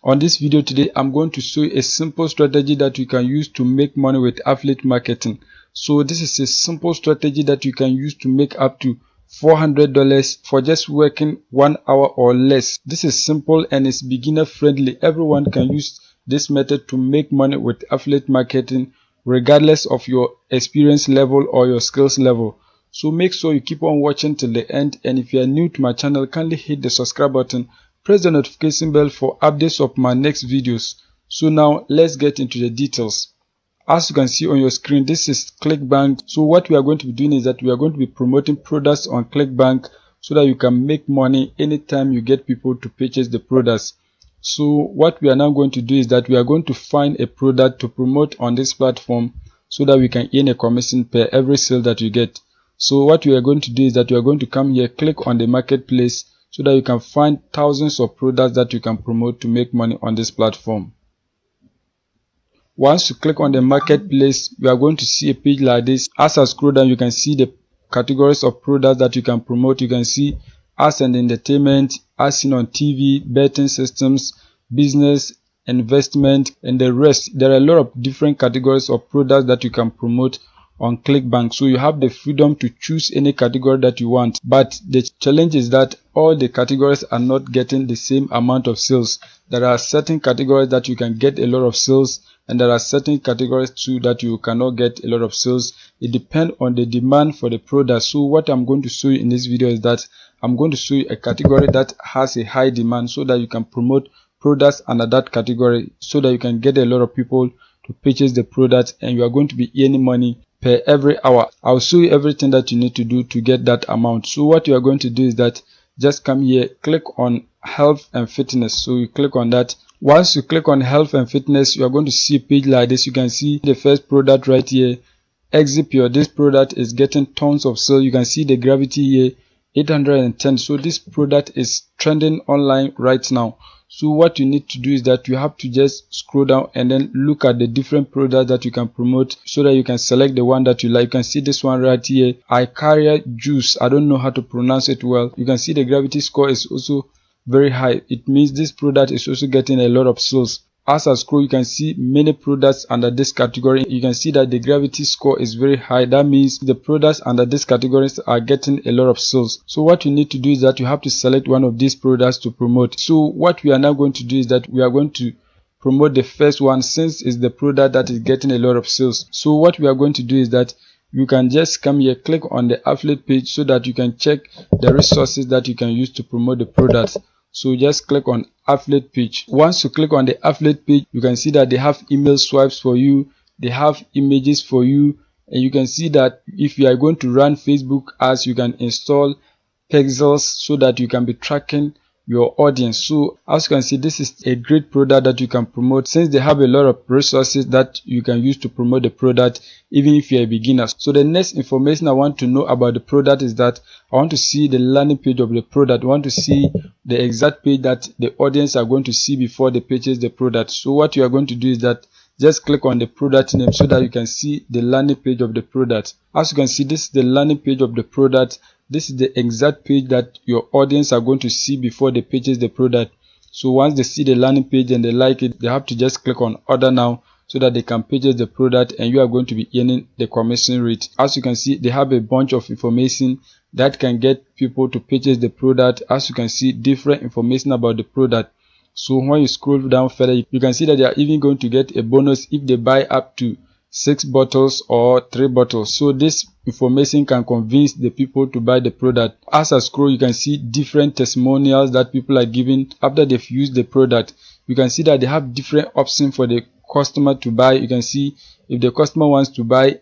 On this video today, I'm going to show you a simple strategy that you can use to make money with affiliate marketing. So this is a simple strategy that you can use to make up to $400 for just working 1 hour or less. This is simple and it's beginner friendly. Everyone can use this method to make money with affiliate marketing regardless of your experience level or your skills level. So make sure you keep on watching till the end, and if you are new to my channel, kindly hit the subscribe button, press the notification bell for updates of my next videos. So now let's get into the details. As you can see on your screen, this is ClickBank. So what we are going to be doing is that we are going to be promoting products on ClickBank so that you can make money anytime you get people to purchase the products. So what we are now going to do is that we are going to find a product to promote on this platform so that we can earn a commission per every sale that you get. So what we are going to do is that you are going to come here, click on the marketplace so that you can find thousands of products that you can promote to make money on this platform. Once you click on the marketplace, you are going to see a page like this. As I scroll down, you can see the categories of products that you can promote. You can see arts and entertainment, as seen on TV, betting systems, business, investment, and the rest. There are a lot of different categories of products that you can promote on ClickBank. So you have the freedom to choose any category that you want, but the challenge is that all the categories are not getting the same amount of sales. There are certain categories that you can get a lot of sales, and there are certain categories too that you cannot get a lot of sales. It depends on the demand for the product. So what I'm going to show you in this video is that I'm going to show you a category that has a high demand so that you can promote products under that category so that you can get a lot of people to purchase the product, and you are going to be earning money per every hour. I'll show you everything that you need to do to get that amount. So what you are going to do is that just come here, click on health and fitness. So you click on that. Once you click on health and fitness, you are going to see a page like this. You can see the first product right here, Exipure. This product is getting tons of sales. You can see the gravity here, 810. So this product is trending online right now. So what you need to do is that you have to just scroll down and then look at the different products that you can promote so that you can select the one that you like. You can see this one right here, Icaria juice. I don't know how to pronounce it well. You can see the gravity score is also very high. It means this product is also getting a lot of sales. As I scroll, you can see many products under this category. You can see that the gravity score is very high. That means the products under this categories are getting a lot of sales. So what you need to do is that you have to select one of these products to promote. So what we are now going to do is that we are going to promote the first one, since it's the product that is getting a lot of sales. So what we are going to do is that you can just come here, click on the affiliate page so that you can check the resources that you can use to promote the product. So just click on affiliate page. Once you click on the affiliate page, you can see that they have email swipes for you, they have images for you, and you can see that if you are going to run Facebook ads, you can install pixels so that you can be tracking your audience. So as you can see, this is a great product that you can promote, since they have a lot of resources that you can use to promote the product even if you're a beginner. So the next information I want to know about the product is that I want to see the landing page of the product. I want to see the exact page that the audience are going to see before they purchase the product. So what you are going to do is that just click on the product name so that you can see the landing page of the product. As you can see, this is the landing page of the product. This is the exact page that your audience are going to see before they purchase the product. So once they see the landing page and they like it, they have to just click on order now so that they can purchase the product, and you are going to be earning the commission rate. As you can see, they have a bunch of information that can get people to purchase the product. As you can see, different information about the product. So when you scroll down further, you can see that they are even going to get a bonus if they buy up to 6 bottles or 3 bottles. So this information can convince the people to buy the product. As I scroll, you can see different testimonials that people are giving after they've used the product. You can see that they have different options for the customer to buy. You can see if the customer wants to buy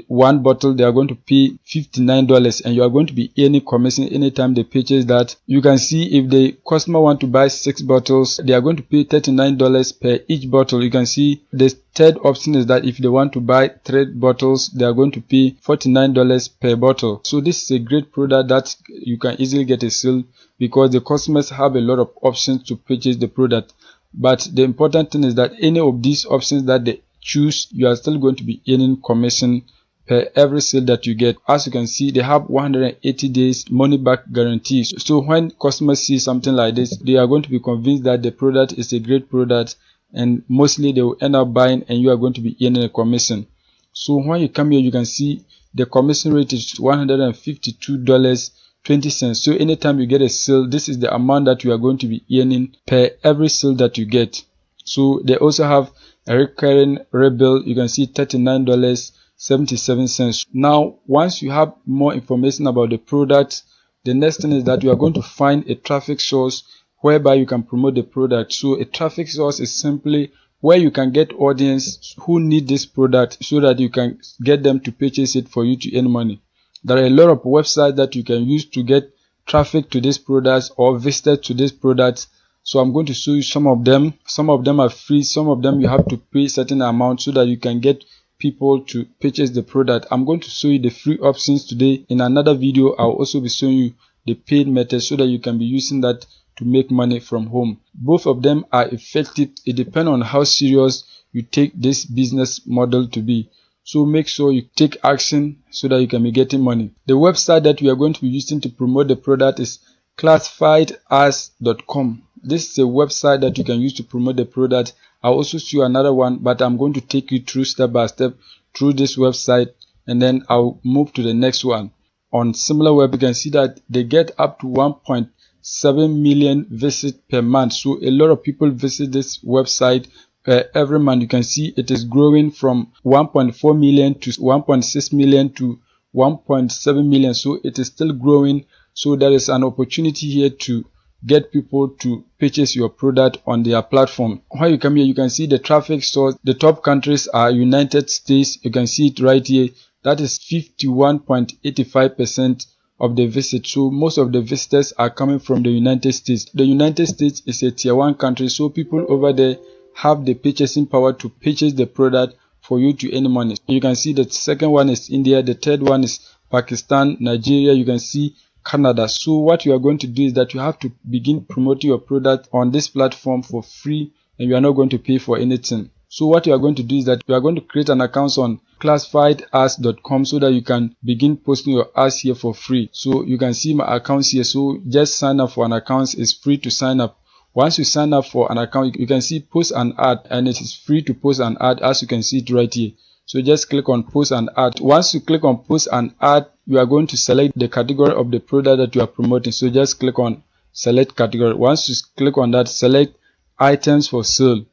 1 bottle, they are going to pay $59, and you are going to be earning commission anytime they purchase that. You can see if the customer want to buy 6 bottles, they are going to pay $39 per each bottle. You can see the third option is that if they want to buy 3 bottles, they are going to pay $49 per bottle. So this is a great product that you can easily get a sale because the customers have a lot of options to purchase the product. But the important thing is that any of these options that they choose, you are still going to be earning commission per every sale that you get. As you can see, they have 180 days money back guarantees. So when customers see something like this, they are going to be convinced that the product is a great product, and mostly they will end up buying, and you are going to be earning a commission. So when you come here, you can see the commission rate is $152.20. So anytime you get a sale, this is the amount that you are going to be earning per every sale that you get. So they also have a recurring rebill. You can see $39.77. Now, once you have more information about the product, the next thing is that you are going to find a traffic source whereby you can promote the product. So a traffic source is simply where you can get audience who need this product so that you can get them to purchase it for you to earn money. There are a lot of websites that you can use to get traffic to this product or visitors to this product. So I'm going to show you some of them. Some of them are free. Some of them you have to pay certain amount so that you can get people to purchase the product. I'm going to show you the free options today. In another video, I'll also be showing you the paid method so that you can be using that to make money from home. Both of them are effective. It depends on how serious you take this business model to be. So make sure you take action so that you can be getting money. The website that we are going to be using to promote the product is classifiedads.com. This is a website that you can use to promote the product. I'll also show you another one, but I'm going to take you through step by step through this website, and then I'll move to the next one. On SimilarWeb, you can see that they get up to 1.7 million visits per month. So a lot of people visit this website every month. You can see it is growing from 1.4 million to 1.6 million to 1.7 million. So it is still growing. So there is an opportunity here to get people to purchase your product on their platform. When you come here, you can see the traffic source. The top countries are United States. You can see it right here. That is 51.85% of the visits. So most of the visitors are coming from the United States. The United States is a tier 1 country, so people over there have the purchasing power to purchase the product for you to earn money. You can see the second one is India, the third one is Pakistan, Nigeria, you can see Canada. So what you are going to do is that you have to begin promoting your product on this platform for free, and you are not going to pay for anything. So what you are going to do is that you are going to create an account on classifiedads.com so that you can begin posting your ads here for free. So you can see my accounts here. So just sign up for an account. It's free to sign up. Once you sign up for an account, you can see post an ad, and it is free to post an ad, as you can see it right here. So just click on post an ad. Once you click on post an ad, you are going to select the category of the product that you are promoting. So just click on select category. Once you click on that, select items for sale.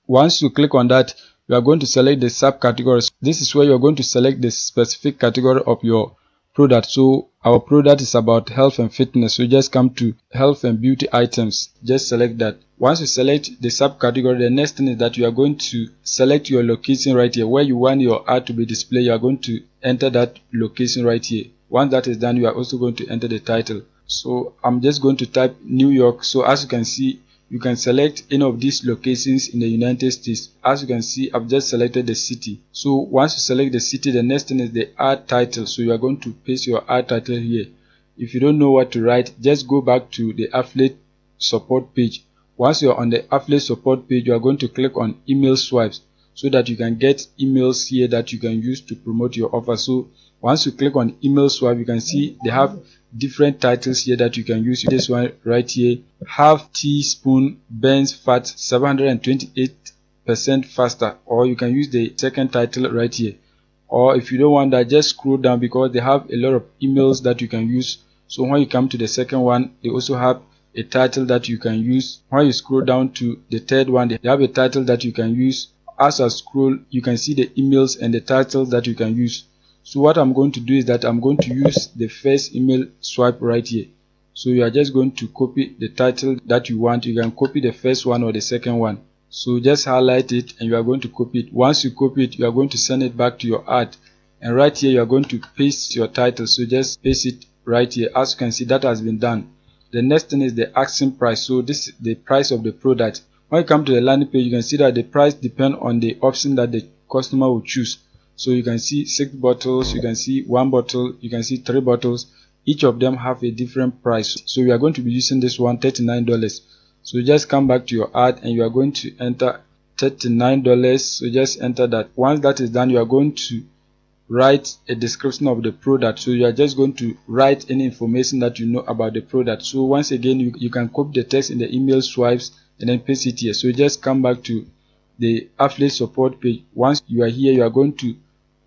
Once you click on that, you are going to select the subcategories. This is where you are going to select the specific category of your product. So our product is about health and fitness, so just come to health and beauty items. Just select that. Once you select the subcategory, the next thing is that you are going to select your location right here where you want your ad to be displayed. You are going to enter that location right here. Once that is done, you are also going to enter the title. So I'm just going to type New York. So as you can see, you can select any of these locations in the United States. As you can see, I've just selected the city. So once you select the city, the next thing is the ad title. So you are going to paste your ad title here. If you don't know what to write, just go back to the affiliate support page. Once you're on the affiliate support page, you are going to click on email swipes so that you can get emails here that you can use to promote your offer. So once you click on email swipe, you can see they have different titles here that you can use. This one right here, half teaspoon burns fat 728% faster, or you can use the second title right here. Or if you don't want that, just scroll down because they have a lot of emails that you can use. So when you come to the second one, they also have a title that you can use. When you scroll down to the third one, they have a title that you can use. As I scroll, you can see the emails and the titles that you can use. So what I'm going to do is that I'm going to use the first email swipe right here. So you are just going to copy the title that you want. You can copy the first one or the second one. So just highlight it and you are going to copy it. Once you copy it, you are going to send it back to your ad. And right here, you are going to paste your title. So just paste it right here. As you can see, that has been done. The next thing is the asking price. So this is the price of the product. When you come to the landing page, you can see that the price depends on the option that the customer will choose. So you can see 6 bottles, you can see 1 bottle, you can see 3 bottles. Each of them have a different price. So we are going to be using this one, $39. So just come back to your ad and you are going to enter $39. So just enter that. Once that is done, you are going to write a description of the product. So you are just going to write any information that you know about the product. So once again, you can copy the text in the email swipes and then paste it here. So just come back to the affiliate support page. Once you are here, you are going to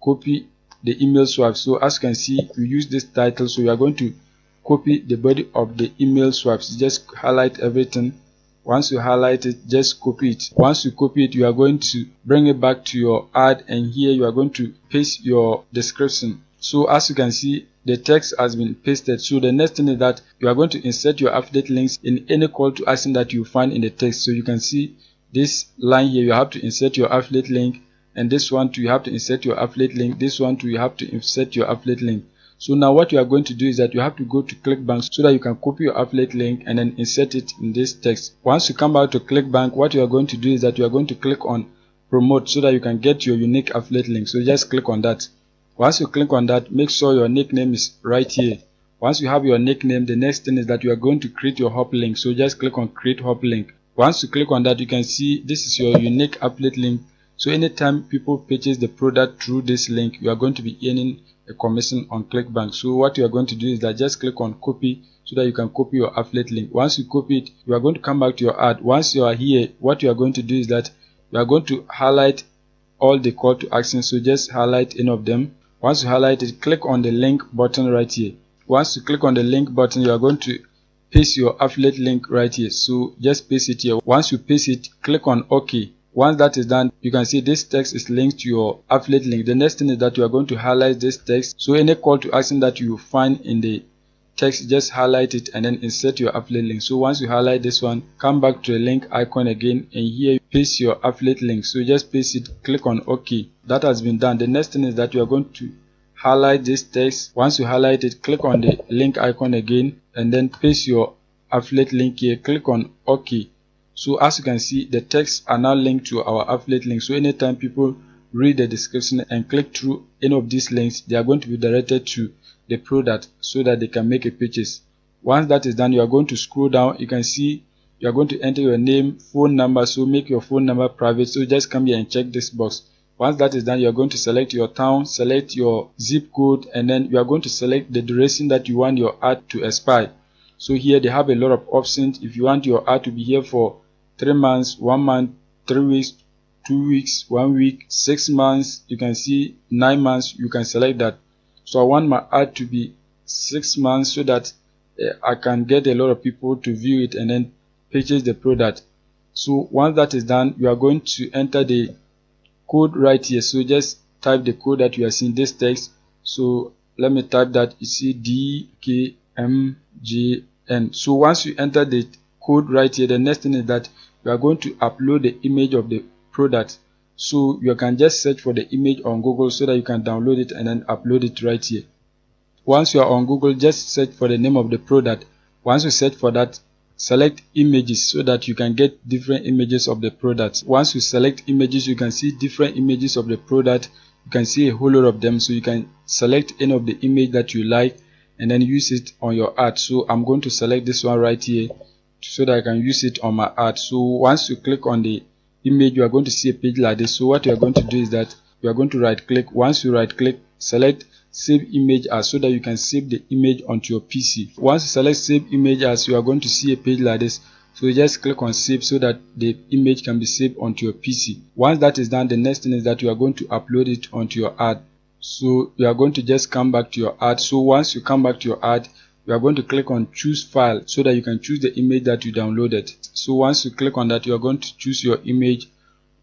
copy the email swap. So as you can see, we use this title, so you are going to copy the body of the email swaps. Just highlight everything. Once you highlight it, just copy it. Once you copy it, you are going to bring it back to your ad, and here you are going to paste your description. So as you can see, the text has been pasted. So the next thing is that you are going to insert your affiliate links in any call to action that you find in the text. So you can see this line here, you have to insert your affiliate link, and this one too, you have to insert your affiliate link. This one too, you have to insert your affiliate link. So now what you are going to do is that you have to go to ClickBank so that you can copy your affiliate link and then insert it in this text. Once you come back to ClickBank, what you are going to do is that you are going to click on promote so that you can get your unique affiliate link. So just click on that. Once you click on that, make sure your nickname is right here. Once you have your nickname, the next thing is that you are going to create your hop link. So just click on create hop link. Once you click on that, you can see this is your unique affiliate link. So anytime people purchase the product through this link, you are going to be earning a commission on ClickBank. So what you are going to do is that just click on copy so that you can copy your affiliate link. Once you copy it, you are going to come back to your ad. Once you are here, what you are going to do is that you are going to highlight all the call to action. So just highlight any of them. Once you highlight it, click on the link button right here. Once you click on the link button, you are going to paste your affiliate link right here. So just paste it here. Once you paste it, click on OK. Once that is done, you can see this text is linked to your affiliate link. The next thing is that you are going to highlight this text. So any call to action that you find in the text, just highlight it and then insert your affiliate link. So once you highlight this one, come back to the link icon again, and here paste your affiliate link. So just paste it, click on OK. That has been done. The next thing is that you are going to highlight this text. Once you highlight it, click on the link icon again and then paste your affiliate link here, click on OK. So as you can see, the texts are now linked to our affiliate link. So anytime people read the description and click through any of these links, they are going to be directed to the product so that they can make a purchase. Once that is done, you are going to scroll down. You can see you are going to enter your name, phone number. So make your phone number private. So just come here and check this box. Once that is done, you are going to select your town, select your zip code, and then you are going to select the duration that you want your ad to expire. So here they have a lot of options. If you want your ad to be here for 3 months, 1 month, 3 weeks, 2 weeks, 1 week, 6 months, you can see 9 months, you can select that. So I want my ad to be 6 months so that I can get a lot of people to view it and then purchase the product. So once that is done, you are going to enter the code right here. So just type the code that you are seeing, this text. So let me type that. You see DKMJN. So once you enter the code right here, the next thing is that you are going to upload the image of the product. So you can just search for the image on Google so that you can download it and then upload it right here. Once you are on Google, just search for the name of the product. Once you search for that, select images so that you can get different images of the product. Once you select images, you can see different images of the product. You can see a whole lot of them. So you can select any of the image that you like and then use it on your ad. So I'm going to select this one right here so that I can use it on my ad. So once you click on the image, you are going to see a page like this. So what you are going to do is that you are going to right click. Once you right click, select save image as so that you can save the image onto your PC. Once you select save image as, you are going to see a page like this. So you just click on save so that the image can be saved onto your PC. Once that is done, the next thing is that you are going to upload it onto your ad. So you are going to just come back to your ad. So once you come back to your ad, you are going to click on choose file so that you can choose the image that you downloaded. So once you click on that, you are going to choose your image.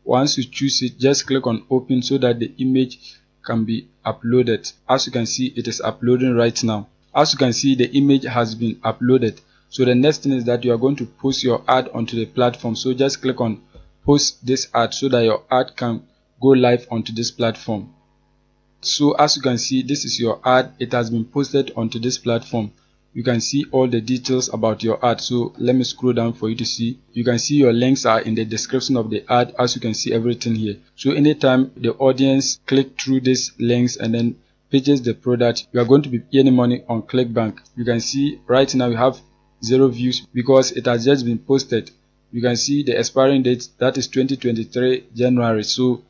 Once you choose it, just click on open so that the image can be uploaded. As you can see, it is uploading right now. As you can see, the image has been uploaded. So the next thing is that you are going to post your ad onto the platform. So just click on post this ad so that your ad can go live onto this platform. So as you can see, this is your ad. It has been posted onto this platform. You can see all the details about your ad. So let me scroll down for you to see. You can see your links are in the description of the ad. As you can see everything here. So anytime the audience click through these links and then purchase the product, you are going to be earning money on ClickBank. You can see right now we have 0 views because it has just been posted. You can see the expiring date, that is 2023 January. So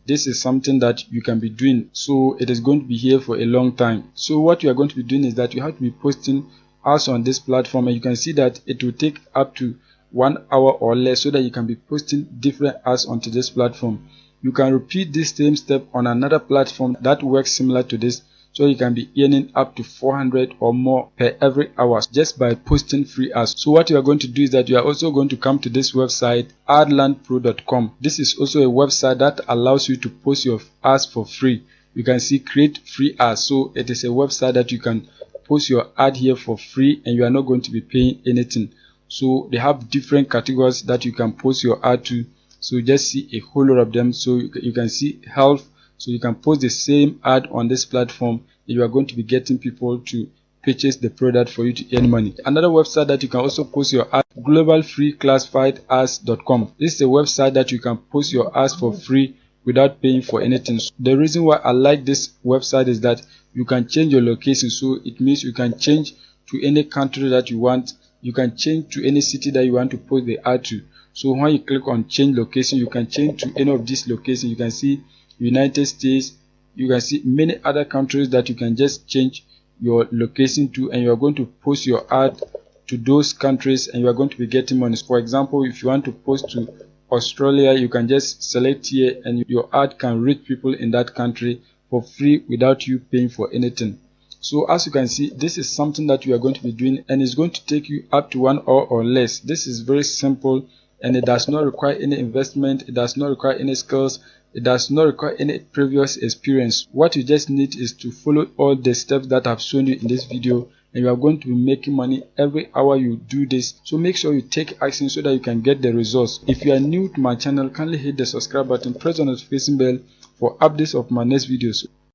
this is something that you can be doing, so it is going to be here for a long time. So what you are going to be doing is that you have to be posting ads on this platform, and you can see that it will take up to 1 hour or less so that you can be posting different ads onto this platform. You can repeat this same step on another platform that works similar to this, so you can be earning up to 400 or more per every hour just by posting free ads. So what you are going to do is that you are also going to come to this website, adlandpro.com. This is also a website that allows you to post your ads for free. You can see create free ads. So it is a website that you can post your ad here for free and you are not going to be paying anything. So they have different categories that you can post your ad to. So you just see a whole lot of them. So you can see health. So you can post the same ad on this platform and you are going to be getting people to purchase the product for you to earn money. Another website that you can also post your ad, globalfreeclassifiedads.com. This is a website that you can post your ads for free without paying for anything. So the reason why I like this website is that you can change your location. So it means you can change to any country that you want. You can change to any city that you want to post the ad to. So when you click on change location, you can change to any of these locations. You can see United States, you can see many other countries that you can just change your location to, and you are going to post your ad to those countries and you are going to be getting money. For example, if you want to post to Australia, you can just select here and your ad can reach people in that country for free without you paying for anything. So as you can see, this is something that you are going to be doing and it's going to take you up to 1 hour or less. This is very simple and it does not require any investment, it does not require any skills, it does not require any previous experience. What you just need is to follow all the steps that I've shown you in this video and you are going to be making money every hour you do this. So make sure you take action so that you can get the results. If you are new to my channel, kindly hit the subscribe button, press the notification bell for updates of my next videos.